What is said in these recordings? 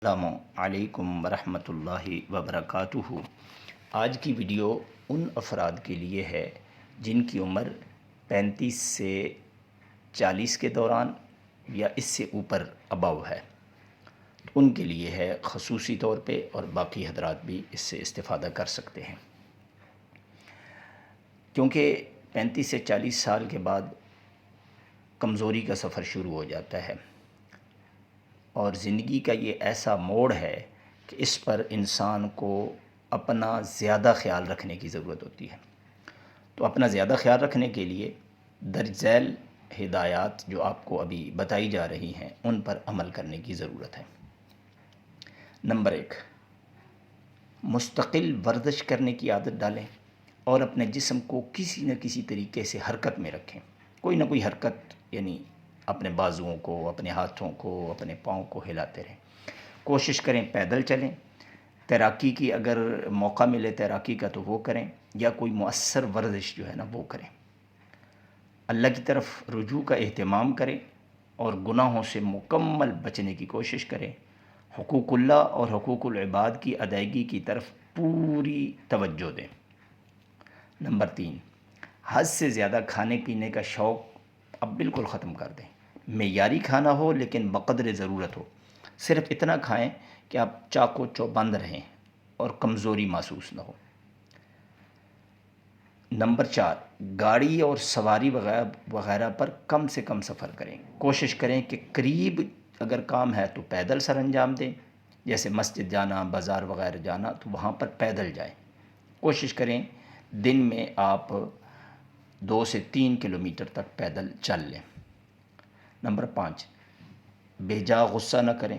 السلام علیکم ورحمۃ اللہ وبرکاتہ۔ آج کی ویڈیو ان افراد کے لیے ہے جن کی عمر 35 سے 40 کے دوران یا اس سے اوپر ابو ہے، ان کے لیے ہے خصوصی طور پہ، اور باقی حضرات بھی اس سے استفادہ کر سکتے ہیں، کیونکہ 35 سے 40 سال کے بعد کمزوری کا سفر شروع ہو جاتا ہے، اور زندگی کا یہ ایسا موڑ ہے کہ اس پر انسان کو اپنا زیادہ خیال رکھنے کی ضرورت ہوتی ہے۔ تو اپنا زیادہ خیال رکھنے کے لیے درج ذیل ہدایات جو آپ کو ابھی بتائی جا رہی ہیں ان پر عمل کرنے کی ضرورت ہے۔ نمبر 1، مستقل ورزش کرنے کی عادت ڈالیں اور اپنے جسم کو کسی نہ کسی طریقے سے حرکت میں رکھیں، کوئی نہ کوئی حرکت، یعنی اپنے بازوؤں کو، اپنے ہاتھوں کو، اپنے پاؤں کو ہلاتے رہیں۔ کوشش کریں پیدل چلیں، تیراکی کی اگر موقع ملے تیراکی کا تو وہ کریں، یا کوئی مؤثر ورزش جو ہے نا وہ کریں۔ اللہ کی طرف رجوع کا اہتمام کریں اور گناہوں سے مکمل بچنے کی کوشش کریں۔ حقوق اللہ اور حقوق العباد کی ادائیگی کی طرف پوری توجہ دیں۔ نمبر 3، حد سے زیادہ کھانے پینے کا شوق اب بالکل ختم کر دیں۔ معیاری کھانا ہو لیکن بقدر ضرورت ہو، صرف اتنا کھائیں کہ آپ چاق و چوبند رہیں اور کمزوری محسوس نہ ہو۔ نمبر 4، گاڑی اور سواری وغیرہ پر کم سے کم سفر کریں۔ کوشش کریں کہ قریب اگر کام ہے تو پیدل سر انجام دیں، جیسے مسجد جانا، بازار وغیرہ جانا تو وہاں پر پیدل جائیں۔ کوشش کریں دن میں آپ 2 سے 3 کلومیٹر تک پیدل چل لیں۔ نمبر 5، بے جا غصہ نہ کریں۔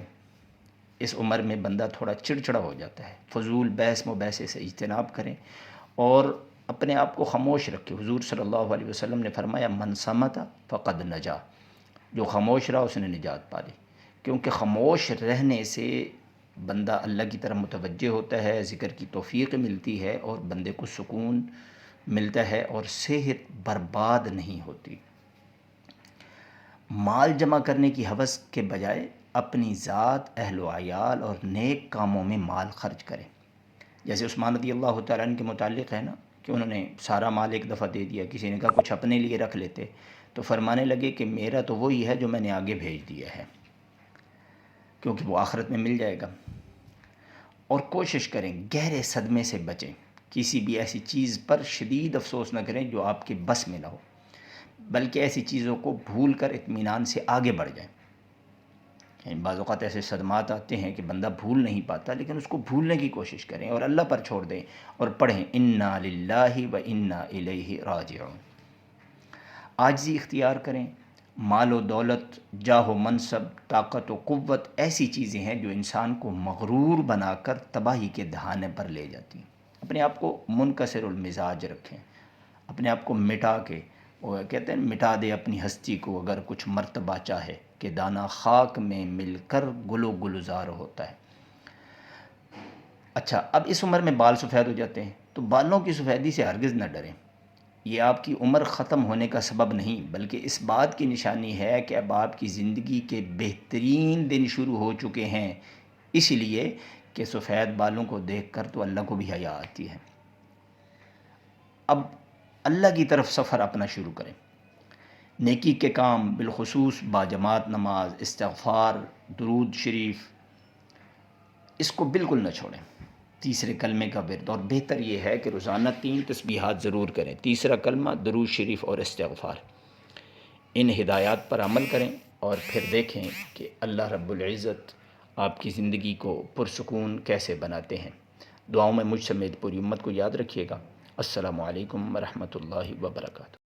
اس عمر میں بندہ تھوڑا چڑچڑا ہو جاتا ہے۔ فضول بحث مباحثے سے اجتناب کریں اور اپنے آپ کو خاموش رکھیں۔ حضور صلی اللہ علیہ وسلم نے فرمایا من صمت فقد نجا، جو خاموش رہا اس نے نجات پا لی، کیونکہ خاموش رہنے سے بندہ اللہ کی طرف متوجہ ہوتا ہے، ذکر کی توفیق ملتی ہے اور بندے کو سکون ملتا ہے اور صحت برباد نہیں ہوتی۔ مال جمع کرنے کی ہوس کے بجائے اپنی ذات، اہل و عیال اور نیک کاموں میں مال خرچ کریں۔ جیسے عثمان رضی اللہ تعالیٰ عنہ کے متعلق ہے نا کہ انہوں نے سارا مال ایک دفعہ دے دیا، کسی نے کہا کچھ اپنے لیے رکھ لیتے، تو فرمانے لگے کہ میرا تو وہی ہے جو میں نے آگے بھیج دیا ہے، کیونکہ وہ آخرت میں مل جائے گا۔ اور کوشش کریں گہرے صدمے سے بچیں، کسی بھی ایسی چیز پر شدید افسوس نہ کریں جو آپ کے بس میں نہ ہو، بلکہ ایسی چیزوں کو بھول کر اطمینان سے آگے بڑھ جائیں۔ یعنی بعض اوقات ایسے صدمات آتے ہیں کہ بندہ بھول نہیں پاتا، لیکن اس کو بھولنے کی کوشش کریں اور اللہ پر چھوڑ دیں اور پڑھیں انا للہ و انا الیہ راجعون۔ عاجزی اختیار کریں۔ مال و دولت، جاہ و منصب، طاقت و قوت ایسی چیزیں ہیں جو انسان کو مغرور بنا کر تباہی کے دہانے پر لے جاتی ہیں۔ اپنے آپ کو منکسر المزاج رکھیں، اپنے آپ کو مٹا کے، وہ کہتے ہیں مٹا دے اپنی ہستی کو اگر کچھ مرتبہ چاہے، کہ دانہ خاک میں مل کر گل و گلزار ہوتا ہے۔ اچھا، اب اس عمر میں بال سفید ہو جاتے ہیں تو بالوں کی سفیدی سے ہرگز نہ ڈریں، یہ آپ کی عمر ختم ہونے کا سبب نہیں بلکہ اس بات کی نشانی ہے کہ اب آپ کی زندگی کے بہترین دن شروع ہو چکے ہیں، اس لیے کہ سفید بالوں کو دیکھ کر تو اللہ کو بھی حیا آتی ہے۔ اب اللہ کی طرف سفر اپنا شروع کریں۔ نیکی کے کام، بالخصوص باجماعت نماز، استغفار، درود شریف، اس کو بالکل نہ چھوڑیں۔ تیسرے کلمے کا ورد، اور بہتر یہ ہے کہ روزانہ 3 تسبیحات ضرور کریں، تیسرا کلمہ، درود شریف اور استغفار۔ ان ہدایات پر عمل کریں اور پھر دیکھیں کہ اللہ رب العزت آپ کی زندگی کو پرسکون کیسے بناتے ہیں۔ دعاؤں میں مجھ سمیت پوری امت کو یاد رکھیے گا۔ السلام علیکم ورحمۃ اللہ وبرکاتہ۔